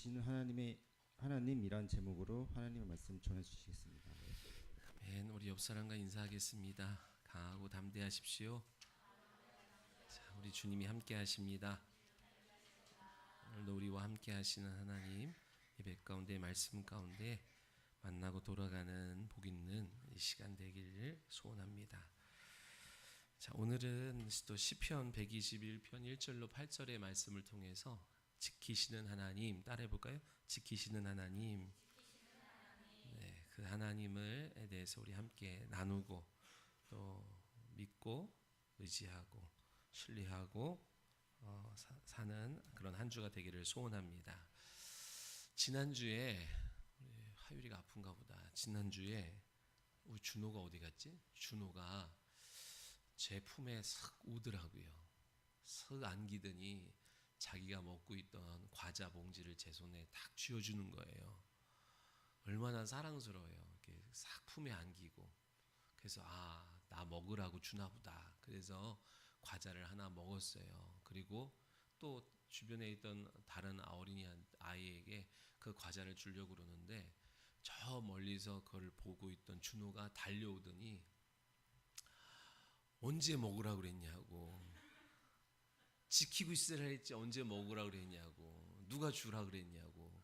지키시는 하나님이란 제목으로 하나님의 말씀 전해 주시겠습니다. 아멘. 우리 옆 사람과 인사하겠습니다. 강하고 담대하십시오. 자, 우리 주님이 함께 하십니다. 오늘도 우리와 함께 하시는 하나님, 예배 가운데 말씀 가운데 만나고 돌아가는 복 있는 이 시간 되기를 소원합니다. 자, 오늘은 또 시편 121편 1절로 8절의 말씀을 통해서 지키시는 하나님 따라해 볼까요? 지키시는 하나님. 네, 그 하나님에 대해서 우리 함께 나누고 또 믿고 의지하고 신뢰하고 사는 그런 한 주가 되기를 소원합니다. 지난주에 하율이가 아픈가 보다. 지난주에 우리 준호가 어디 갔지? 준호가 제 품에 싹 오더라고요. 싹 안기더니 자기가 먹고 있던 과자 봉지를 제 손에 탁 쥐어주는 거예요. 얼마나 사랑스러워요. 이렇게 싹 품에 안기고. 그래서 나 먹으라고 주나 보다. 그래서 과자를 하나 먹었어요. 그리고 또 주변에 있던 다른 어린이 아이에게 그 과자를 주려고 그러는데 저 멀리서 그걸 보고 있던 준호가 달려오더니 언제 먹으라고 그랬냐고, 지키고 있으라 했지 언제 먹으라고 그랬냐고, 누가 주라 그랬냐고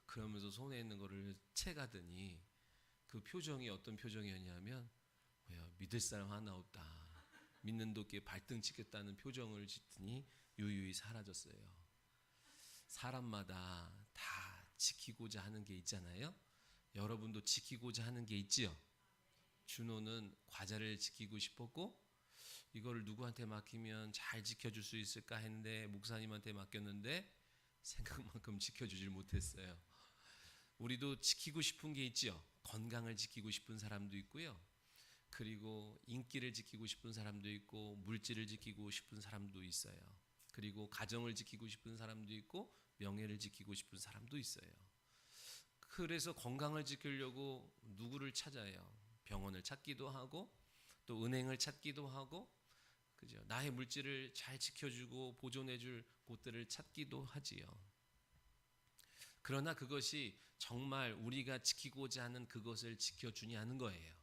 그러면서 손에 있는 거를 채가더니 그 표정이 어떤 표정이었냐면 뭐야, 믿을 사람 하나 없다, 믿는 도끼에 발등 찍겠다는 표정을 짓더니 유유히 사라졌어요. 사람마다 다 지키고자 하는 게 있잖아요. 여러분도 지키고자 하는 게 있지요. 준호는 과자를 지키고 싶었고 이거를 누구한테 맡기면 잘 지켜줄 수 있을까 했는데 목사님한테 맡겼는데 생각만큼 지켜주질 못했어요. 우리도 지키고 싶은 게 있죠. 건강을 지키고 싶은 사람도 있고요. 그리고 인기를 지키고 싶은 사람도 있고 물질을 지키고 싶은 사람도 있어요. 그리고 가정을 지키고 싶은 사람도 있고 명예를 지키고 싶은 사람도 있어요. 그래서 건강을 지키려고 누구를 찾아요? 병원을 찾기도 하고 또 은행을 찾기도 하고, 그죠? 나의 물질을 잘 지켜주고 보존해줄 곳들을 찾기도 하지요. 그러나 그것이 정말 우리가 지키고자 하는 그것을 지켜주냐는 거예요.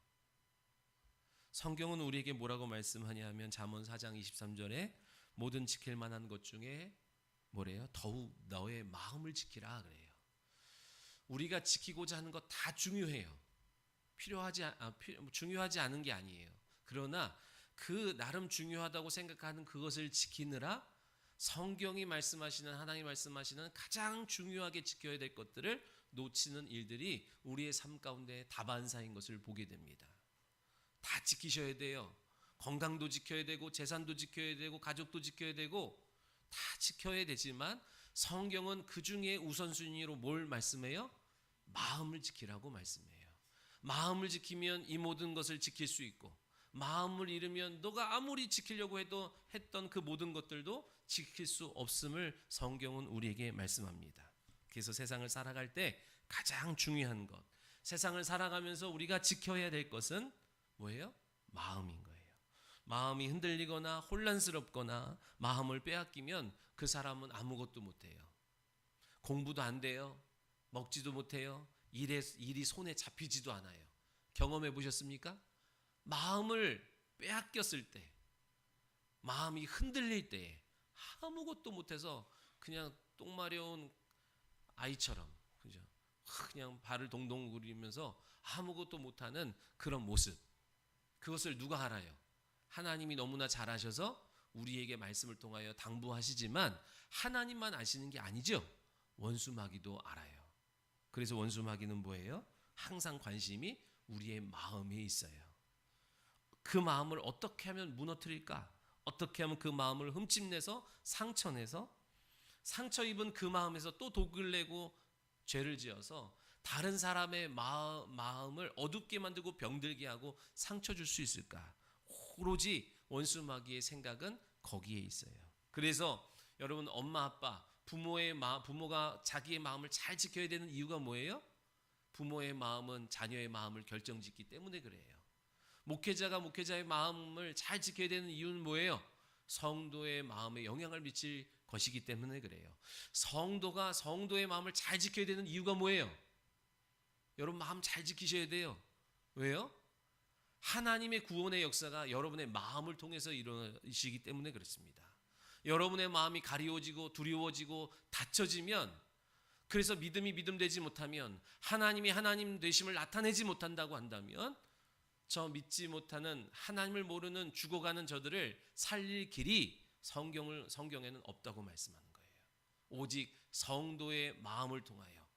성경은 우리에게 뭐라고 말씀하냐면 잠언 4장 23절에 모든 지킬 만한 것 중에 뭐래요? 더욱 너의 마음을 지키라 그래요. 우리가 지키고자 하는 것 다 중요해요. 중요하지 않은 게 아니에요. 그러나 그 나름 중요하다고 생각하는 그것을 지키느라 성경이 말씀하시는, 하나님이 말씀하시는 가장 중요하게 지켜야 될 것들을 놓치는 일들이 우리의 삶 가운데 다반사인 것을 보게 됩니다. 다 지키셔야 돼요. 건강도 지켜야 되고 재산도 지켜야 되고 가족도 지켜야 되고 다 지켜야 되지만 성경은 그 중에 우선순위로 뭘 말씀해요? 마음을 지키라고 말씀해요. 마음을 지키면 이 모든 것을 지킬 수 있고, 마음을 잃으면 너가 아무리 지키려고 해도 했던 그 모든 것들도 지킬 수 없음을 성경은 우리에게 말씀합니다. 그래서 세상을 살아갈 때 가장 중요한 것, 세상을 살아가면서 우리가 지켜야 될 것은 뭐예요? 마음인 거예요. 마음이 흔들리거나 혼란스럽거나 마음을 빼앗기면 그 사람은 아무것도 못해요. 공부도 안 돼요. 먹지도 못해요. 일이 손에 잡히지도 않아요. 경험해 보셨습니까? 마음을 빼앗겼을 때, 마음이 흔들릴 때에 아무것도 못해서 그냥 똥 마려운 아이처럼, 그죠? 그냥 발을 동동 구르면서 아무것도 못하는 그런 모습. 그것을 누가 알아요? 하나님이 너무나 잘 아셔서 우리에게 말씀을 통하여 당부하시지만 하나님만 아시는 게 아니죠. 원수 마귀도 알아요. 그래서 원수 마귀는 뭐예요? 항상 관심이 우리의 마음에 있어요. 그 마음을 어떻게 하면 무너뜨릴까? 어떻게 하면 그 마음을 흠집내서 상처내서 상처 입은 그 마음에서 또 독을 내고 죄를 지어서 다른 사람의 마음을 어둡게 만들고 병들게 하고 상처 줄 수 있을까? 오로지 원수 마귀의 생각은 거기에 있어요. 그래서 여러분, 엄마 아빠 부모가 자기의 마음을 잘 지켜야 되는 이유가 뭐예요? 부모의 마음은 자녀의 마음을 결정짓기 때문에 그래요. 목회자가 목회자의 마음을 잘 지켜야 되는 이유는 뭐예요? 성도의 마음에 영향을 미칠 것이기 때문에 그래요. 성도가 성도의 마음을 잘 지켜야 되는 이유가 뭐예요? 여러분 마음 잘 지키셔야 돼요. 왜요? 하나님의 구원의 역사가 여러분의 마음을 통해서 이루어지기 때문에 그렇습니다. 여러분의 마음이 가리워지고 두려워지고 닫혀지면, 그래서 믿음이 믿음 되지 못하면, 하나님이 하나님 되심을 나타내지 못한다고 한다면, 저 믿지 못하는 하나님을 모르는 죽어가는 저들을 살릴 길이 성경에는 없다고 말씀하는 거예요. 오직 성도의 마음을 통하여,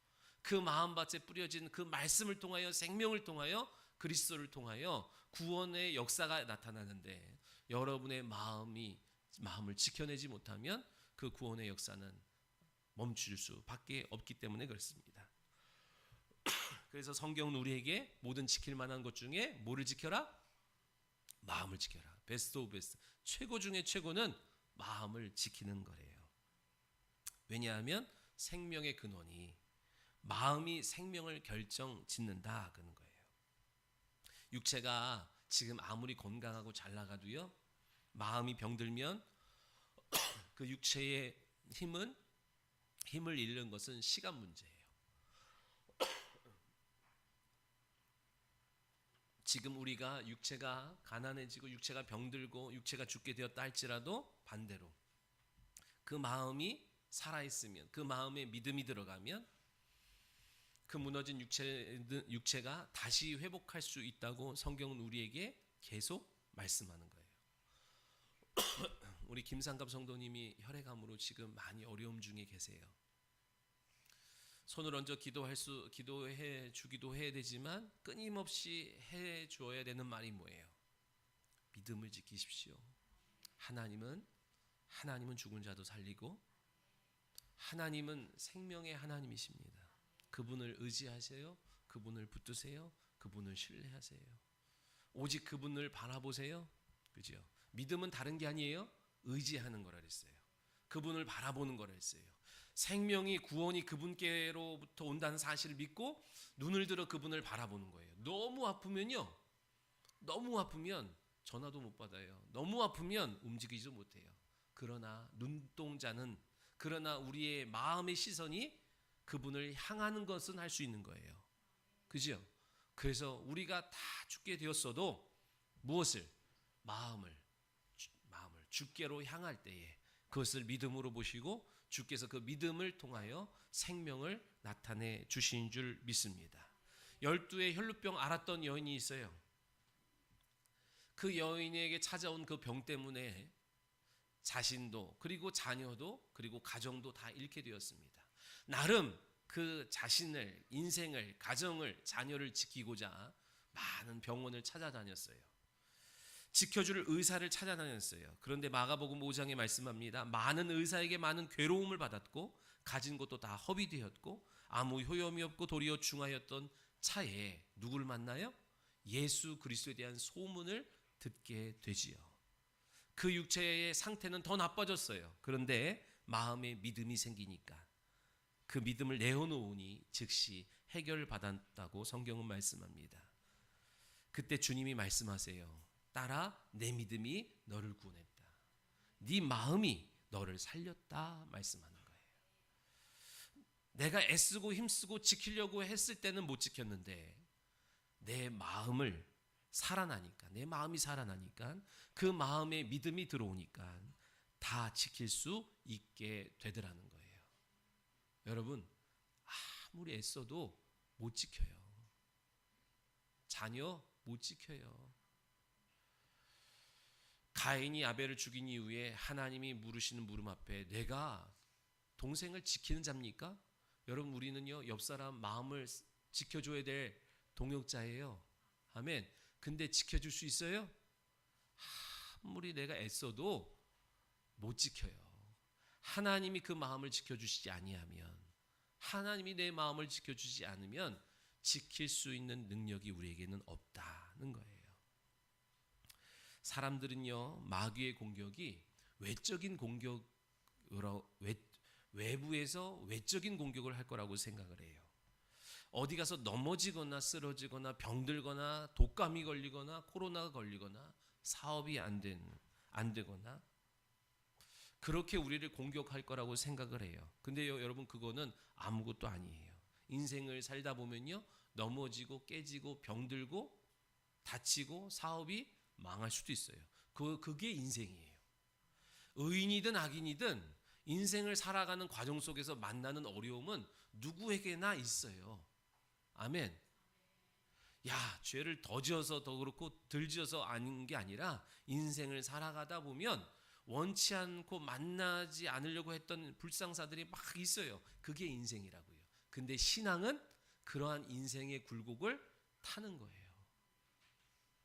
그 마음밭에 뿌려진 그 말씀을 통하여, 생명을 통하여, 그리스도를 통하여 구원의 역사가 나타나는데, 여러분의 마음을 지켜내지 못하면 그 구원의 역사는 멈출 수밖에 없기 때문에 그렇습니다. 그래서 성경은 우리에게 모든 지킬 만한 것 중에 뭐를 지켜라? 마음을 지켜라. 베스트 오브 베스트. 최고 중에 최고는 마음을 지키는 거래요. 왜냐하면 생명의 근원이 마음이 생명을 결정짓는다 그런 거예요. 육체가 지금 아무리 건강하고 잘 나가도요, 마음이 병들면 그 육체의 힘을 잃는 것은 시간 문제예요. 지금 우리가 육체가 가난해지고 육체가 병들고 육체가 죽게 되었다 할지라도, 반대로 그 마음이 살아있으면, 그 마음에 믿음이 들어가면 그 무너진 육체가 다시 회복할 수 있다고 성경은 우리에게 계속 말씀하는 거예요. 우리 김상갑 성도님이 혈액암으로 지금 많이 어려움 중에 계세요. 손을 얹어 기도해 주기도 해야 되지만 끊임없이 해 주어야 되는 말이 뭐예요? 믿음을 지키십시오. 하나님은 죽은 자도 살리고, 하나님은 생명의 하나님이십니다. 그분을 의지하세요. 그분을 붙드세요. 그분을 신뢰하세요. 오직 그분을 바라보세요. 그죠? 믿음은 다른 게 아니에요. 의지하는 거라 그랬어요. 그분을 바라보는 거라 했어요. 생명이, 구원이 그분께로부터 온다는 사실을 믿고 눈을 들어 그분을 바라보는 거예요. 너무 아프면 전화도 못 받아요. 너무 아프면 움직이지도 못해요. 그러나 그러나 우리의 마음의 시선이 그분을 향하는 것은 할 수 있는 거예요. 그죠? 그래서 우리가 다 죽게 되었어도 무엇을? 마음을 주께로 향할 때에 그것을 믿음으로 보시고 주께서 그 믿음을 통하여 생명을 나타내 주신 줄 믿습니다. 12의 혈루병 앓았던 여인이 있어요. 그 여인에게 찾아온 그 병 때문에 자신도, 그리고 자녀도, 그리고 가정도 다 잃게 되었습니다. 나름 그 자신을, 인생을, 가정을, 자녀를 지키고자 많은 병원을 찾아다녔어요. 지켜줄 의사를 찾아다녔어요. 그런데 마가복음 5장에 말씀합니다. 많은 의사에게 많은 괴로움을 받았고 가진 것도 다 허비되었고 아무 효험이 없고 도리어 중하였던 차에 누구를 만나요? 예수 그리스도에 대한 소문을 듣게 되지요. 그 육체의 상태는 더 나빠졌어요. 그런데 마음에 믿음이 생기니까 그 믿음을 내어놓으니 즉시 해결받았다고 성경은 말씀합니다. 그때 주님이 말씀하세요. 딸아, 내 믿음이 너를 구원했다. 네 마음이 너를 살렸다 말씀하는 거예요. 내가 애쓰고 힘쓰고 지키려고 했을 때는 못 지켰는데 내 마음이 살아나니까 그 마음에 믿음이 들어오니까 다 지킬 수 있게 되더라는 거예요. 여러분, 아무리 애써도 못 지켜요. 자녀 못 지켜요. 가인이 아벨을 죽인 이후에 하나님이 물으시는 물음 앞에 내가 동생을 지키는 자입니까? 여러분, 우리는요 옆 사람 마음을 지켜줘야 될 동역자예요. 아멘. 근데 지켜줄 수 있어요? 아무리 내가 애써도 못 지켜요. 하나님이 그 마음을 지켜주시지 아니하면, 하나님이 내 마음을 지켜주지 않으면 지킬 수 있는 능력이 우리에게는 없다는 거예요. 사람들은요 마귀의 공격이 외적인 공격으로 외부에서 외적인 공격을 할 거라고 생각을 해요. 어디 가서 넘어지거나 쓰러지거나 병들거나 독감이 걸리거나 코로나가 걸리거나 사업이 안 되거나 그렇게 우리를 공격할 거라고 생각을 해요. 근데요, 여러분 그거는 아무것도 아니에요. 인생을 살다 보면요, 넘어지고 깨지고 병들고 다치고 사업이 망할 수도 있어요. 그게 인생이에요. 의인이든 악인이든 인생을 살아가는 과정 속에서 만나는 어려움은 누구에게나 있어요. 아멘. 야, 죄를 더 지어서 더 그렇고 덜 지어서 아닌 게 아니라 인생을 살아가다 보면 원치 않고 만나지 않으려고 했던 불상사들이 막 있어요. 그게 인생이라고요. 근데 신앙은 그러한 인생의 굴곡을 타는 거예요.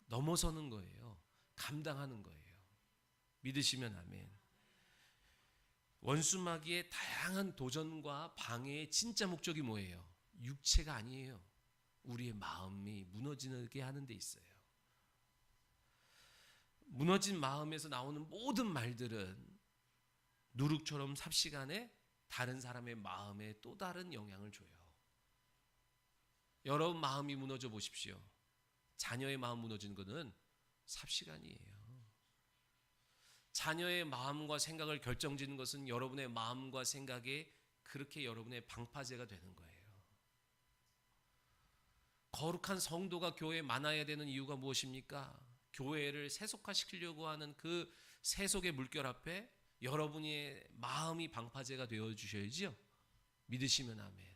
넘어서는 거예요. 감당하는 거예요. 믿으시면 아멘. 원수마귀의 다양한 도전과 방해의 진짜 목적이 뭐예요? 육체가 아니에요. 우리의 마음이 무너지게 하는 데 있어요. 무너진 마음에서 나오는 모든 말들은 누룩처럼 삽시간에 다른 사람의 마음에 또 다른 영향을 줘요. 여러분 마음이 무너져 보십시오. 자녀의 마음 무너지는 것은 삽시간이에요. 자녀의 마음과 생각을 결정짓는 것은 여러분의 마음과 생각에 그렇게 여러분의 방파제가 되는 거예요. 거룩한 성도가 교회에 많아야 되는 이유가 무엇입니까? 교회를 세속화시키려고 하는 그 세속의 물결 앞에 여러분의 마음이 방파제가 되어 주셔야지요. 믿으시면 아멘.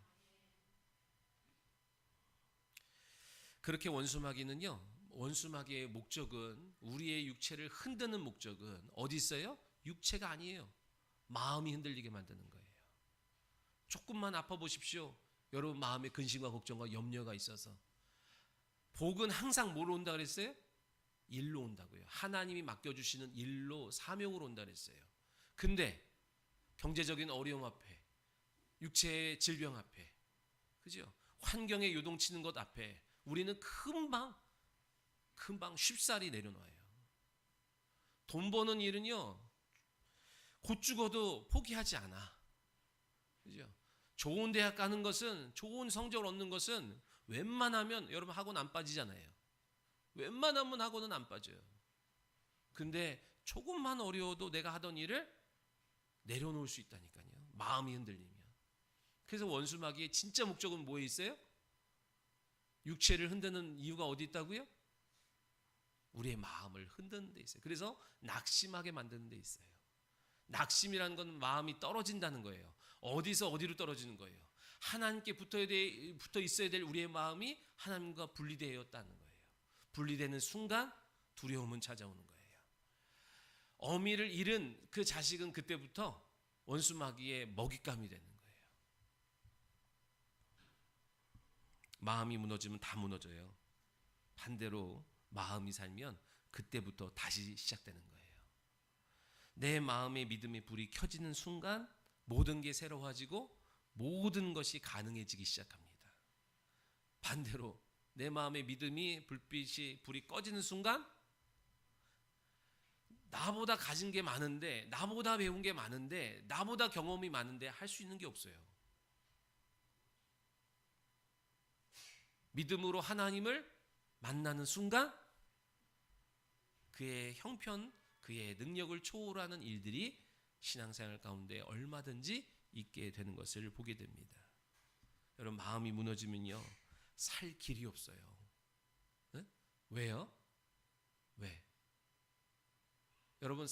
그렇게 원수마귀의 목적은, 우리의 육체를 흔드는 목적은 어디 있어요? 육체가 아니에요. 마음이 흔들리게 만드는 거예요. 조금만 아파 보십시오. 여러분 마음에 근심과 걱정과 염려가 있어서. 복은 항상 뭐로 온다 그랬어요? 일로 온다고요. 하나님이 맡겨주시는 일로, 사명으로 온다 그랬어요. 근데 경제적인 어려움 앞에, 육체의 질병 앞에, 그죠? 환경에 요동치는 것 앞에 우리는 금방 쉽사리 내려놔요. 돈 버는 일은요, 곧 죽어도 포기하지 않아. 그죠? 좋은 대학 가는 것은, 좋은 성적을 얻는 것은 웬만하면, 여러분 학원 안 빠지잖아요. 웬만하면 학원은 안 빠져요. 근데 조금만 어려워도 내가 하던 일을 내려놓을 수 있다니까요. 마음이 흔들리면. 그래서 원수마귀의 진짜 목적은 뭐에 있어요? 육체를 흔드는 이유가 어디 있다고요? 우리의 마음을 흔드는 데 있어요. 그래서 낙심하게 만드는 데 있어요. 낙심이라는 건 마음이 떨어진다는 거예요. 어디서 어디로 떨어지는 거예요? 하나님께 붙어 있어야 될 우리의 마음이 하나님과 분리되었다는 거예요. 분리되는 순간 두려움은 찾아오는 거예요. 어미를 잃은 그 자식은 그때부터 원수마귀의 먹잇감이 되는 거예요. 마음이 무너지면 다 무너져요. 반대로 마음이 살면 그때부터 다시 시작되는 거예요. 내 마음의 믿음의 불이 켜지는 순간 모든 게 새로워지고 모든 것이 가능해지기 시작합니다. 반대로 내 마음의 믿음이 불이 꺼지는 순간 나보다 가진 게 많은데, 나보다 배운 게 많은데, 나보다 경험이 많은데 할 수 있는 게 없어요. 믿음으로 하나님을 만나는 순간 그의 형편, 그의 능력을 초월하는 일들이 신앙생활 가운데 얼마든지 있게 되는 것을 보게 됩니다. 여러분 마음이 무너지면요, 살 길이 없어요. 네? 왜요? 왜? 여러분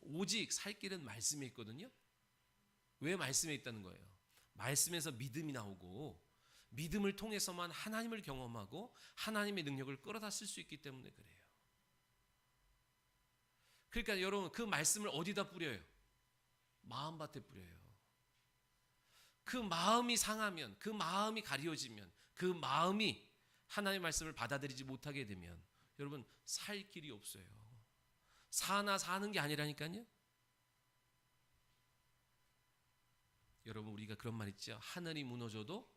오직 살 길은 말씀에 있거든요. 왜 말씀에 있다는 거예요? 말씀에서 믿음이 나오고 믿음을 통해서만 하나님을 경험하고 하나님의 능력을 끌어다 쓸 수 있기 때문에 그래요. 그러니까 여러분 그 말씀을 어디다 뿌려요? 마음밭에 뿌려요. 그 마음이 상하면, 그 마음이 가려지면, 그 마음이 하나님의 말씀을 받아들이지 못하게 되면 여러분 살 길이 없어요. 사는 게 아니라니까요. 여러분 우리가 그런 말 있죠. 하늘이 무너져도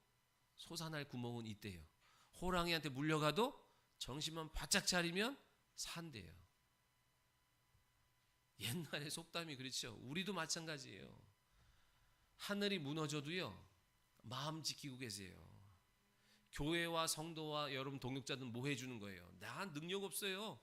솟아날 구멍은 있대요. 호랑이한테 물려가도 정신만 바짝 차리면 산대요. 옛날의 속담이 그렇죠. 우리도 마찬가지예요. 하늘이 무너져도요, 마음 지키고 계세요. 교회와 성도와 여러분 동역자들은 뭐 해주는 거예요? 나 능력 없어요.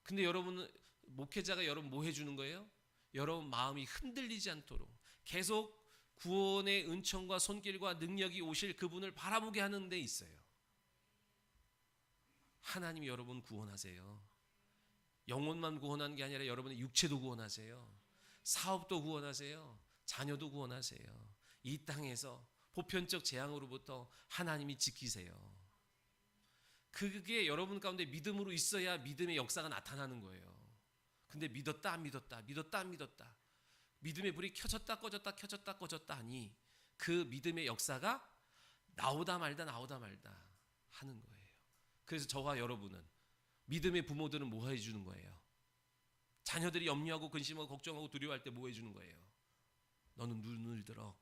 근데 여러분은, 목회자가 여러분 뭐 해주는 거예요? 여러분 마음이 흔들리지 않도록 계속 구원의 은총과 손길과 능력이 오실 그분을 바라보게 하는 데 있어요. 하나님이 여러분 구원하세요. 영혼만 구원하는 게 아니라 여러분의 육체도 구원하세요. 사업도 구원하세요. 자녀도 구원하세요. 이 땅에서 보편적 재앙으로부터 하나님이 지키세요. 그게 여러분 가운데 믿음으로 있어야 믿음의 역사가 나타나는 거예요. 근데 믿었다 안 믿었다, 믿었다 안 믿었다, 믿음의 불이 켜졌다 꺼졌다 켜졌다 꺼졌다 하니 그 믿음의 역사가 나오다 말다 나오다 말다 하는 거예요. 그래서 저와 여러분은, 믿음의 부모들은 뭐 해주는 거예요? 자녀들이 염려하고 근심하고 걱정하고 두려워할 때 뭐 해주는 거예요? 너는 눈을 들어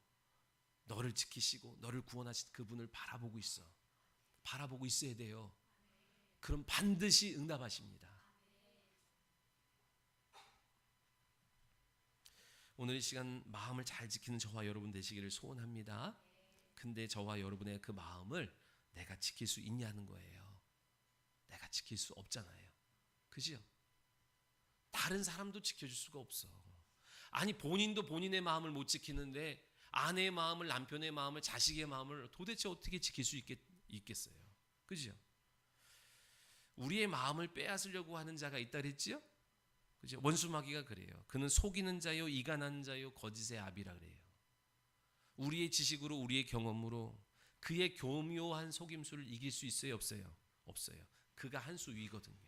너를 지키시고 너를 구원하신 그분을 바라보고 있어. 바라보고 있어야 돼요. 그럼 반드시 응답하십니다. 오늘 이 시간 마음을 잘 지키는 저와 여러분 되시기를 소원합니다. 근데 저와 여러분의 그 마음을 내가 지킬 수 있냐는 거예요. 내가 지킬 수 없잖아요. 그죠? 다른 사람도 지켜줄 수가 없어. 아니 본인도 본인의 마음을 못 지키는데 아내의 마음을, 남편의 마음을, 자식의 마음을 도대체 어떻게 지킬 수 있겠어요? 그죠? 우리의 마음을 빼앗으려고 하는 자가 있다 그랬지요? 그죠? 원수마귀가 그래요. 그는 속이는 자요, 이간하는 자요, 거짓의 아비라 그래요. 우리의 지식으로, 우리의 경험으로 그의 교묘한 속임수를 이길 수 있어요, 없어요? 없어요. 그가 한 수 위거든요.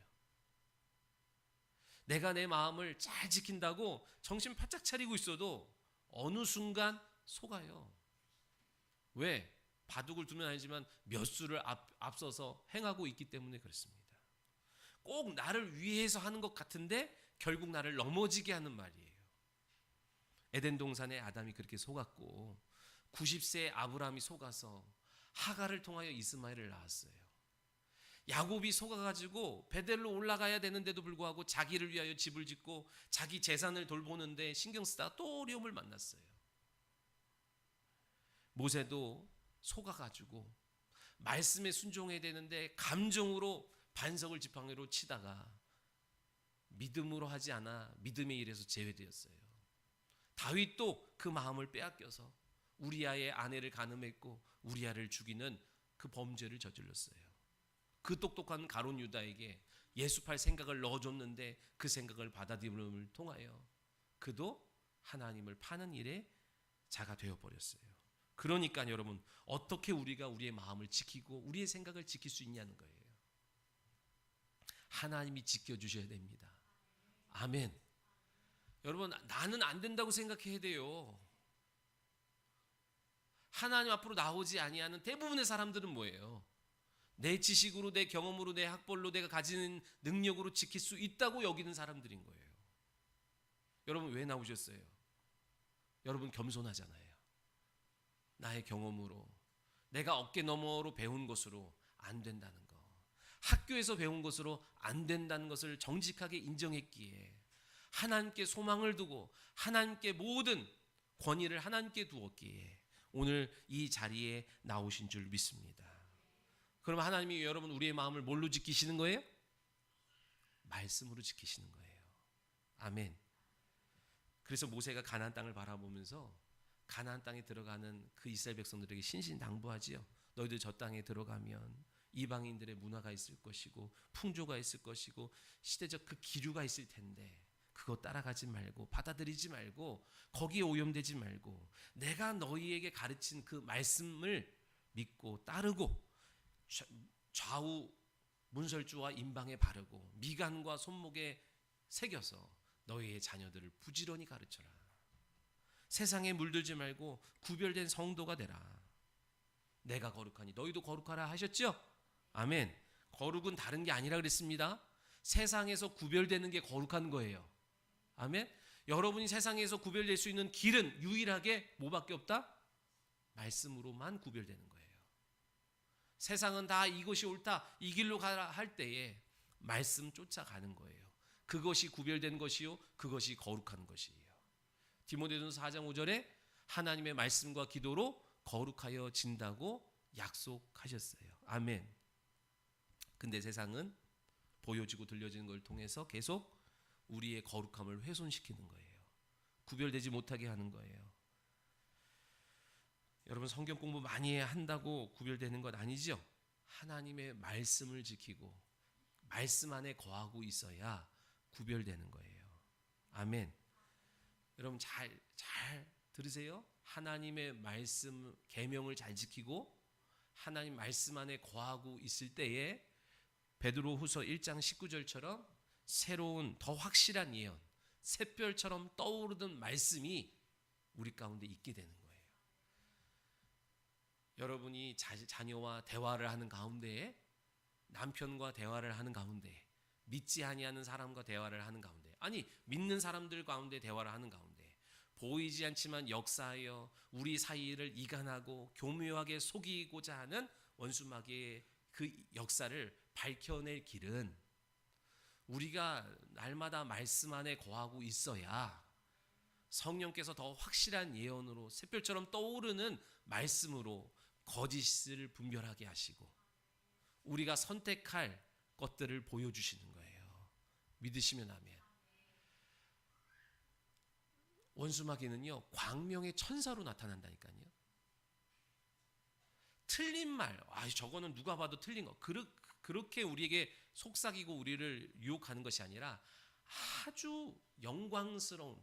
내가 내 마음을 잘 지킨다고 정신 바짝 차리고 있어도 어느 순간 속아요. 왜? 바둑을 두면 아니지만 몇 수를 앞서서 행하고 있기 때문에 그렇습니다. 꼭 나를 위해서 하는 것 같은데 결국 나를 넘어지게 하는 말이에요. 에덴 동산에 아담이 그렇게 속았고 90세의 아브라함이 속아서 하갈을 통하여 이스마엘을 낳았어요. 야곱이 속아가지고 베델로 올라가야 되는데도 불구하고 자기를 위하여 집을 짓고 자기 재산을 돌보는데 신경 쓰다가 또 어려움을 만났어요. 모세도 속아가지고 말씀에 순종해야 되는데 감정으로 반석을 지팡이로 치다가 믿음으로 하지 않아 믿음의 일에서 제외되었어요. 다윗도 그 마음을 빼앗겨서 우리아의 아내를 간음했고 우리아를 죽이는 그 범죄를 저질렀어요. 그 똑똑한 가룟 유다에게 예수팔 생각을 넣어줬는데 그 생각을 받아들임을 통하여 그도 하나님을 파는 일에 자가 되어버렸어요. 그러니까 여러분, 어떻게 우리가 우리의 마음을 지키고 우리의 생각을 지킬 수 있냐는 거예요. 하나님이 지켜주셔야 됩니다. 아멘. 여러분, 나는 안 된다고 생각해야 돼요. 하나님 앞으로 나오지 아니하는 대부분의 사람들은 뭐예요? 내 지식으로, 내 경험으로, 내 학벌로, 내가 가지는 능력으로 지킬 수 있다고 여기는 사람들인 거예요. 여러분 왜 나오셨어요? 여러분 겸손하잖아요. 나의 경험으로, 내가 어깨 너머로 배운 것으로 안 된다는 거, 학교에서 배운 것으로 안 된다는 것을 정직하게 인정했기에 하나님께 소망을 두고 하나님께 모든 권위를 하나님께 두었기에 오늘 이 자리에 나오신 줄 믿습니다. 그럼 하나님이 여러분 우리의 마음을 뭘로 지키시는 거예요? 말씀으로 지키시는 거예요. 아멘. 그래서 모세가 가나안 땅을 바라보면서 가나안 땅에 들어가는 그 이스라엘 백성들에게 신신당부하지요. 너희들 저 땅에 들어가면 이방인들의 문화가 있을 것이고 풍조가 있을 것이고 시대적 그 기류가 있을 텐데 그거 따라가지 말고 받아들이지 말고 거기에 오염되지 말고 내가 너희에게 가르친 그 말씀을 믿고 따르고 좌우 문설주와 임방에 바르고 미간과 손목에 새겨서 너희의 자녀들을 부지런히 가르쳐라. 세상에 물들지 말고 구별된 성도가 되라. 내가 거룩하니 너희도 거룩하라 하셨죠? 아멘. 거룩은 다른 게 아니라 그랬습니다. 세상에서 구별되는 게 거룩한 거예요. 아멘. 여러분이 세상에서 구별될 수 있는 길은 유일하게 뭐밖에 없다? 말씀으로만 구별되는 거예요. 세상은 다 이것이 옳다, 이 길로 가라 할 때에 말씀 쫓아가는 거예요. 그것이 구별된 것이요, 그것이 거룩한 것이에요. 디모데전서 4장 5절에 하나님의 말씀과 기도로 거룩하여 진다고 약속하셨어요. 아멘. 근데 세상은 보여지고 들려지는 걸 통해서 계속 우리의 거룩함을 훼손시키는 거예요. 구별되지 못하게 하는 거예요. 여러분 성경 공부 많이 한다고 구별되는 것 아니죠? 하나님의 말씀을 지키고 말씀 안에 거하고 있어야 구별되는 거예요. 아멘. 여러분 잘 들으세요. 하나님의 말씀 계명을 잘 지키고 하나님 말씀 안에 거하고 있을 때에 베드로후서 1장 19절처럼 새로운 더 확실한 예언, 샛별처럼 떠오르는 말씀이 우리 가운데 있게 되는 거예요. 여러분이 자녀와 대화를 하는 가운데에, 남편과 대화를 하는 가운데, 믿지 아니하는 사람과 대화를 하는 가운데, 아니 믿는 사람들 가운데 대화를 하는 가운데 보이지 않지만 역사하여 우리 사이를 이간하고 교묘하게 속이고자 하는 원수마귀의 그 역사를 밝혀낼 길은 우리가 날마다 말씀 안에 거하고 있어야 성령께서 더 확실한 예언으로 샛별처럼 떠오르는 말씀으로 거짓을 분별하게 하시고 우리가 선택할 것들을 보여주시는 거예요. 믿으시면 아멘. 원수마귀는요 광명의 천사로 나타난다니까요. 틀린 말, 저거는 누가 봐도 틀린 거, 그렇게 우리에게 속삭이고 우리를 유혹하는 것이 아니라 아주 영광스러운,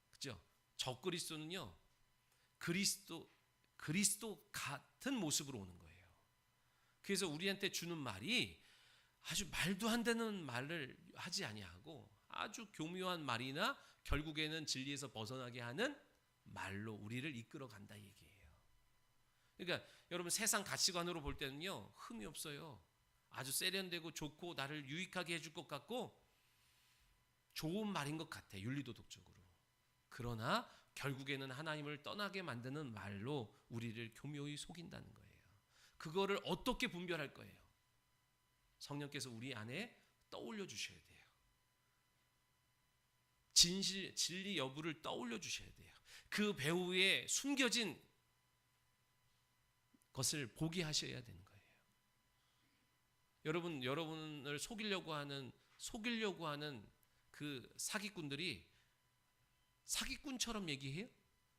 그죠? 적그리스도는요 그리스도 같은 모습으로 오는 거예요. 그래서 우리한테 주는 말이 아주 말도 안 되는 말을 하지 아니하고 아주 교묘한 말이나 결국에는 진리에서 벗어나게 하는 말로 우리를 이끌어 간다 얘기예요. 그러니까 여러분 세상 가치관으로 볼 때는요 흠이 없어요. 아주 세련되고 좋고 나를 유익하게 해줄 것 같고 좋은 말인 것 같아, 윤리도덕적으로. 그러나 결국에는 하나님을 떠나게 만드는 말로 우리를 교묘히 속인다는 거예요. 그거를 어떻게 분별할 거예요? 성령께서 우리 안에 떠올려 주셔야 돼요. 진리 여부를 떠올려 주셔야 돼요. 그 배후에 숨겨진 것을 보게 하셔야 되는 거예요. 여러분을 속이려고 하는 그 사기꾼들이 사기꾼처럼 얘기해요?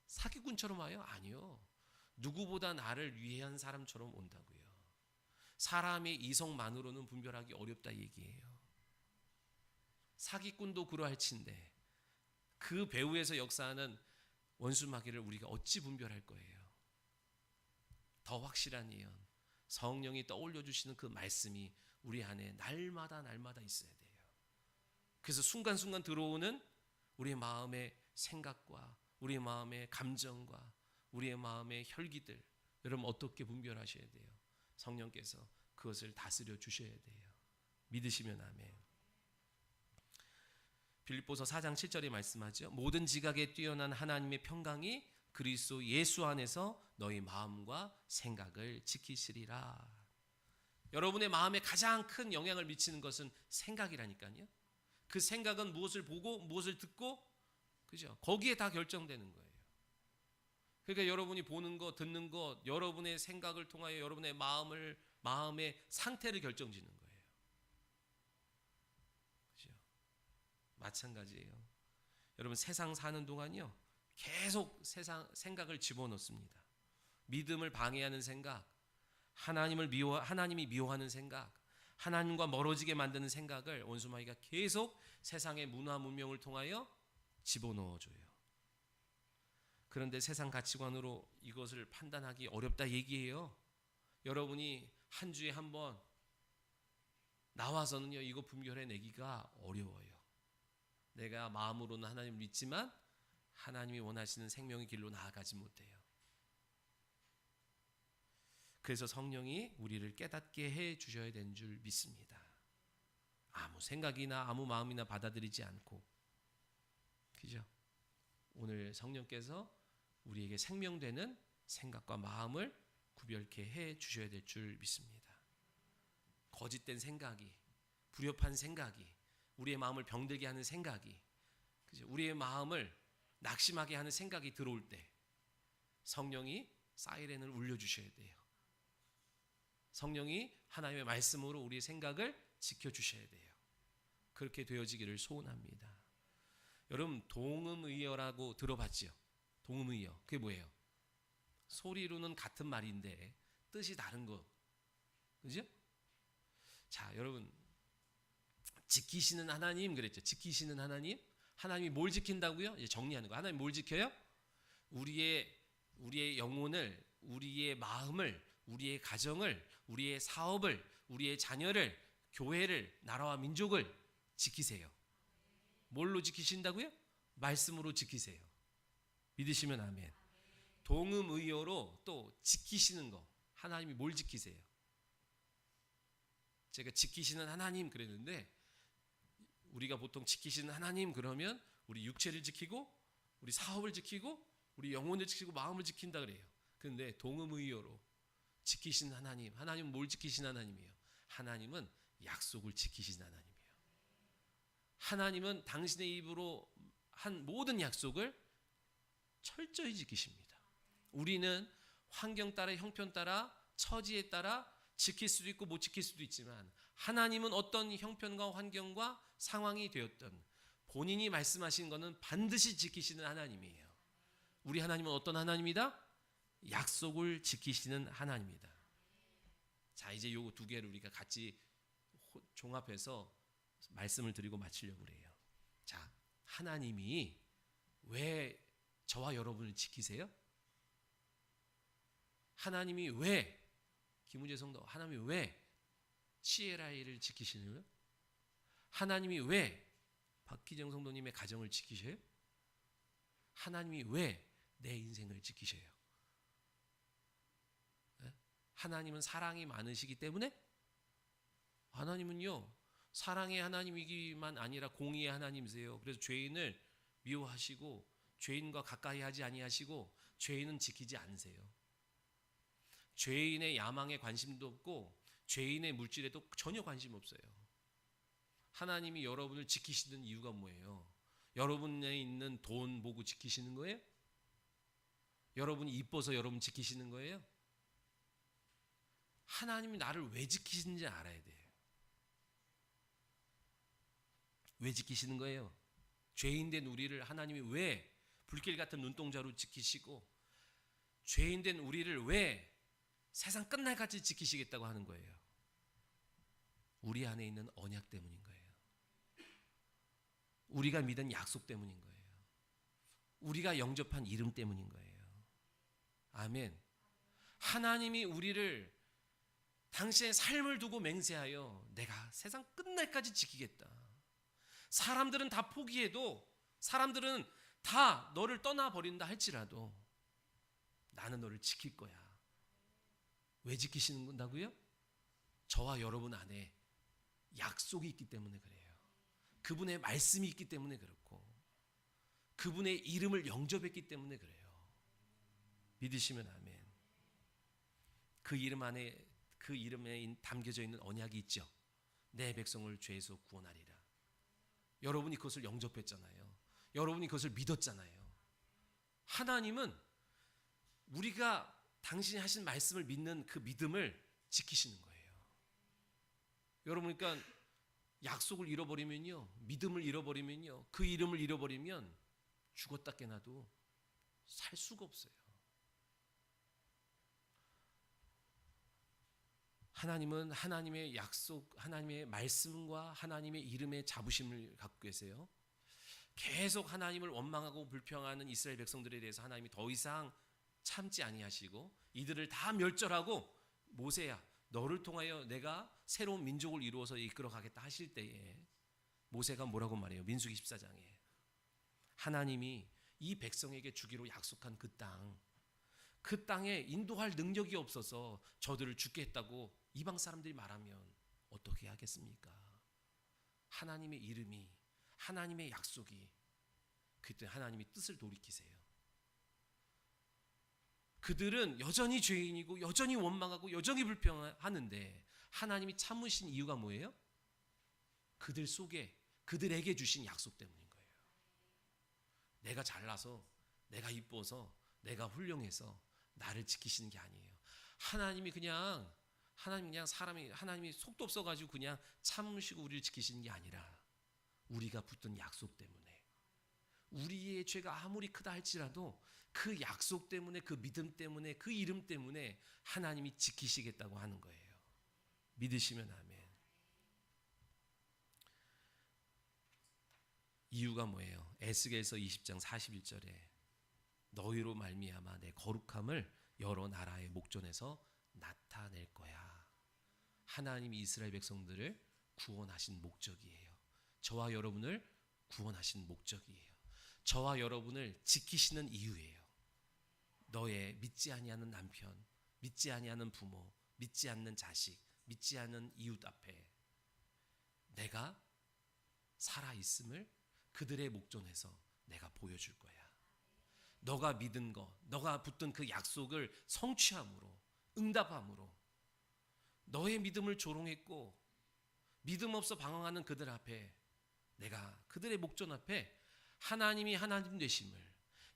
사기꾼처럼 와요? 아니요. 누구보다 나를 위한 사람처럼 온다고요. 사람의 이성만으로는 분별하기 어렵다 얘기예요. 사기꾼도 그러할진데 그 배후에서 역사하는 원수마귀를 우리가 어찌 분별할 거예요? 더 확실한 예언, 성령이 떠올려 주시는 그 말씀이 우리 안에 날마다 있어야 돼요. 그래서 순간순간 들어오는 우리의 마음의 생각과 우리의 마음의 감정과 우리의 마음의 혈기들, 여러분 어떻게 분별하셔야 돼요? 성령께서 그것을 다스려 주셔야 돼요. 믿으시면 아멘. 빌립보서 4장 7절에 말씀하죠. 모든 지각에 뛰어난 하나님의 평강이 그리스도 예수 안에서 너희 마음과 생각을 지키시리라. 여러분의 마음에 가장 큰 영향을 미치는 것은 생각이라니까요. 그 생각은 무엇을 보고 무엇을 듣고, 그죠? 거기에 다 결정되는 거예요. 그러니까 여러분이 보는 것, 듣는 것, 여러분의 생각을 통하여 여러분의 마음의 상태를 결정짓는 거예요. 그죠? 마찬가지예요. 여러분 세상 사는 동안요, 계속 세상 생각을 집어넣습니다. 믿음을 방해하는 생각, 하나님이 미워하는 생각, 하나님과 멀어지게 만드는 생각을 원수마귀가 계속 세상의 문화 문명을 통하여 집어넣어줘요. 그런데 세상 가치관으로 이것을 판단하기 어렵다 얘기해요. 여러분이 한 주에 한 번 나와서는요 이거 분별해내기가 어려워요. 내가 마음으로는 하나님을 믿지만 하나님이 원하시는 생명의 길로 나아가지 못해요. 그래서 성령이 우리를 깨닫게 해 주셔야 되는 줄 믿습니다. 아무 생각이나 아무 마음이나 받아들이지 않고, 그죠? 오늘 성령께서 우리에게 생명되는 생각과 마음을 구별케 해 주셔야 될 줄 믿습니다. 거짓된 생각이, 불협한 생각이, 우리의 마음을 병들게 하는 생각이, 그죠? 우리의 마음을 낙심하게 하는 생각이 들어올 때 성령이 사이렌을 울려주셔야 돼요. 성령이 하나님의 말씀으로 우리의 생각을 지켜주셔야 돼요. 그렇게 되어지기를 소원합니다. 여러분 동음의어라고 들어봤지요? 동음의어 그게 뭐예요? 소리로는 같은 말인데 뜻이 다른 거, 그죠? 자, 여러분 지키시는 하나님 그랬죠. 지키시는 하나님, 하나님이 뭘 지킨다고요? 이제 정리하는 거. 하나님 뭘 지켜요? 우리의 영혼을, 우리의 마음을, 우리의 가정을, 우리의 사업을, 우리의 자녀를, 교회를, 나라와 민족을 지키세요. 뭘로 지키신다고요? 말씀으로 지키세요. 믿으시면 아멘. 동음의어로 또 지키시는 거. 하나님이 뭘 지키세요? 제가 지키시는 하나님 그랬는데, 우리가 보통 지키시는 하나님 그러면 우리 육체를 지키고 우리 사업을 지키고 우리 영혼을 지키고 마음을 지킨다 그래요. 그런데 동음의어로 지키시는 하나님, 하나님은 뭘 지키시는 하나님이에요? 하나님은 약속을 지키시는 하나님이에요. 하나님은 당신의 입으로 한 모든 약속을 철저히 지키십니다. 우리는 환경 따라, 형편 따라, 처지에 따라 지킬 수도 있고 못 지킬 수도 있지만, 하나님은 어떤 형편과 환경과 상황이 되었든 본인이 말씀하신 것은 반드시 지키시는 하나님이에요. 우리 하나님은 어떤 하나님이다? 약속을 지키시는 하나님이다. 자, 이제 요 두 개를 우리가 같이 종합해서 말씀을 드리고 마치려고 그래요. 자, 하나님이 왜 저와 여러분을 지키세요? 하나님이 왜, 김우재 성도, 하나님이 왜 CLI를 지키시는 거예요? 하나님이 왜 박기정 성도님의 가정을 지키셔요? 하나님이 왜 내 인생을 지키셔요? 하나님은 사랑이 많으시기 때문에? 하나님은요, 사랑의 하나님이기만 아니라 공의의 하나님이세요. 그래서 죄인을 미워하시고 죄인과 가까이 하지 아니하시고 죄인은 지키지 않으세요. 죄인의 야망에 관심도 없고 죄인의 물질에도 전혀 관심 없어요. 하나님이 여러분을 지키시는 이유가 뭐예요? 여러분에 있는 돈 보고 지키시는 거예요? 여러분이 이뻐서 여러분 지키시는 거예요? 하나님이 나를 왜 지키시는지 알아야 돼요. 왜 지키시는 거예요? 죄인된 우리를 하나님이 왜 불길 같은 눈동자로 지키시고, 죄인된 우리를 왜 세상 끝날까지 지키시겠다고 하는 거예요? 우리 안에 있는 언약 때문인 거예요. 우리가 믿은 약속 때문인 거예요. 우리가 영접한 이름 때문인 거예요. 아멘. 하나님이 우리를 당신의 삶을 두고 맹세하여 내가 세상 끝날까지 지키겠다. 사람들은 다 포기해도, 사람들은 다 너를 떠나버린다 할지라도 나는 너를 지킬 거야. 왜 지키시는 건다고요? 저와 여러분 안에 약속이 있기 때문에 그래요. 그분의 말씀이 있기 때문에 그렇고, 그분의 이름을 영접했기 때문에 그래요. 믿으시면 아멘. 그 이름 안에, 그 이름에 담겨져 있는 언약이 있죠. 내 백성을 죄에서 구원하리라. 여러분이 그것을 영접했잖아요. 여러분이 그것을 믿었잖아요. 하나님은 우리가 당신이 하신 말씀을 믿는 그 믿음을 지키시는 거예요. 여러분, 그러니까 약속을 잃어버리면요, 믿음을 잃어버리면요, 그 이름을 잃어버리면 죽었다 깨나도 살 수가 없어요. 하나님은 하나님의 약속, 하나님의 말씀과 하나님의 이름의 자부심을 갖고 계세요. 계속 하나님을 원망하고 불평하는 이스라엘 백성들에 대해서 하나님이 더 이상 참지 아니하시고 이들을 다 멸절하고, 모세야 너를 통하여 내가 새로운 민족을 이루어서 이끌어 가겠다 하실 때에 모세가 뭐라고 말해요? 민수기 14장에 하나님이 이 백성에게 주기로 약속한 그 땅에 인도할 능력이 없어서 저들을 죽게 했다고 이방 사람들이 말하면 어떻게 하겠습니까? 하나님의 이름이, 하나님의 약속이, 그때 하나님이 뜻을 돌이키세요. 그들은 여전히 죄인이고 여전히 원망하고 여전히 불평하는데 하나님이 참으신 이유가 뭐예요? 그들 속에, 그들에게 주신 약속 때문인 거예요. 내가 잘나서, 내가 이뻐서, 내가 훌륭해서 나를 지키시는 게 아니에요. 하나님이 그냥 하나님이 속도 없어가지고 그냥 참으시고 우리를 지키시는 게 아니라 우리가 붙든 약속 때문에, 우리의 죄가 아무리 크다 할지라도 그 약속 때문에, 그 믿음 때문에, 그 이름 때문에 하나님이 지키시겠다고 하는 거예요. 믿으시면 아멘. 이유가 뭐예요? 에스겔서 20장 41절에 너희로 말미암아 내 거룩함을 여러 나라의 목전에서 나타낼 거야. 하나님이 이스라엘 백성들을 구원하신 목적이에요. 저와 여러분을 구원하신 목적이에요. 저와 여러분을 지키시는 이유예요. 너의 믿지 아니하는 남편, 믿지 아니하는 부모, 믿지 않는 자식, 믿지 않는 이웃 앞에 내가 살아있음을 그들의 목전에서 내가 보여줄 거야. 너가 믿은 거, 너가 붙든 그 약속을 성취함으로, 응답함으로 너의 믿음을 조롱했고 믿음 없어 방황하는 그들 앞에 내가 그들의 목전 앞에 하나님이 하나님 되심을,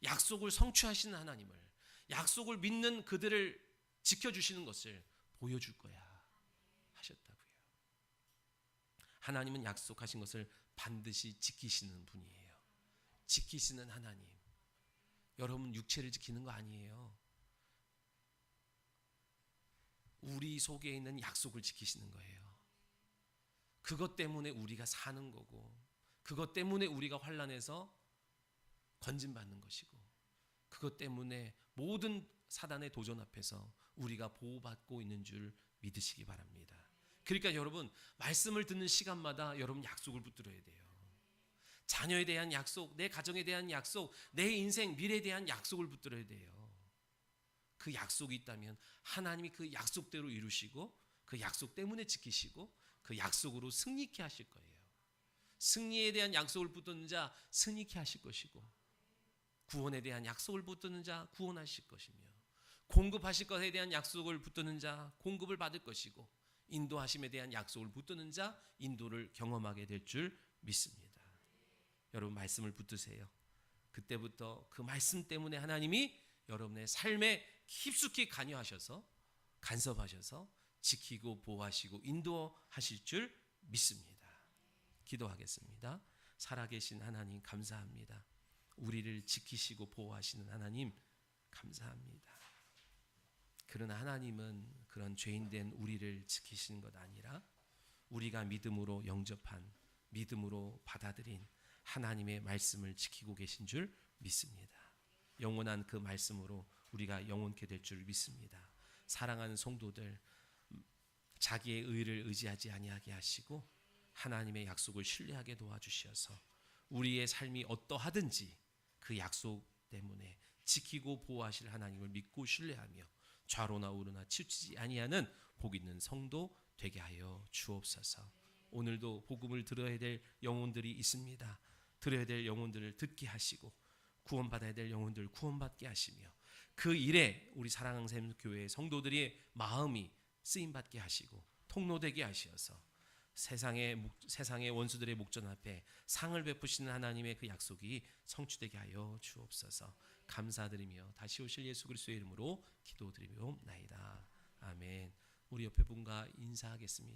약속을 성취하시는 하나님을, 약속을 믿는 그들을 지켜주시는 것을 보여줄 거야 하셨다고요. 하나님은 약속하신 것을 반드시 지키시는 분이에요. 지키시는 하나님. 여러분 육체를 지키는 거 아니에요. 우리 속에 있는 약속을 지키시는 거예요. 그것 때문에 우리가 사는 거고, 그것 때문에 우리가 환난에서 건진받는 것이고, 그것 때문에 모든 사단의 도전 앞에서 우리가 보호받고 있는 줄 믿으시기 바랍니다. 그러니까 여러분 말씀을 듣는 시간마다 여러분 약속을 붙들어야 돼요. 자녀에 대한 약속, 내 가정에 대한 약속, 내 인생 미래에 대한 약속을 붙들어야 돼요. 그 약속이 있다면 하나님이 그 약속대로 이루시고 그 약속 때문에 지키시고 그 약속으로 승리케 하실 거예요. 승리에 대한 약속을 붙드는 자 승리케 하실 것이고, 구원에 대한 약속을 붙드는 자 구원하실 것이며, 공급하실 것에 대한 약속을 붙드는 자 공급을 받을 것이고, 인도하심에 대한 약속을 붙드는 자 인도를 경험하게 될 줄 믿습니다. 여러분 말씀을 붙드세요. 그때부터 그 말씀 때문에 하나님이 여러분의 삶에 깊숙이 관여하셔서 간섭하셔서 지키고 보호하시고 인도하실 줄 믿습니다. 기도하겠습니다. 살아계신 하나님 감사합니다. 우리를 지키시고 보호하시는 하나님 감사합니다. 그러나 하나님은 그런 죄인된 우리를 지키시는 것 아니라 우리가 믿음으로 영접한, 믿음으로 받아들인 하나님의 말씀을 지키고 계신 줄 믿습니다. 영원한 그 말씀으로 우리가 영원케 될 줄 믿습니다. 사랑하는 성도들, 자기의 의를 의지하지 아니하게 하시고 하나님의 약속을 신뢰하게 도와주셔서 우리의 삶이 어떠하든지 그 약속 때문에 지키고 보호하실 하나님을 믿고 신뢰하며 좌로나 우로나 치우치지 아니하는 복 있는 성도 되게 하여 주옵소서. 오늘도 복음을 들어야 될 영혼들이 있습니다. 들어야 될 영혼들을 듣게 하시고 구원받아야 될 영혼들을 구원받게 하시며 그 일에 우리 사랑하는 샘교회 성도들의 마음이 쓰임받게 하시고 통로되게 하시어서 세상의 원수들의 목전 앞에 상을 베푸시는 하나님의 그 약속이 성취되게 하여 주옵소서. 감사드리며 다시 오실 예수 그리스도의 이름으로 기도드리며옵나이다. 아멘. 우리 옆에 분과 인사하겠습니다.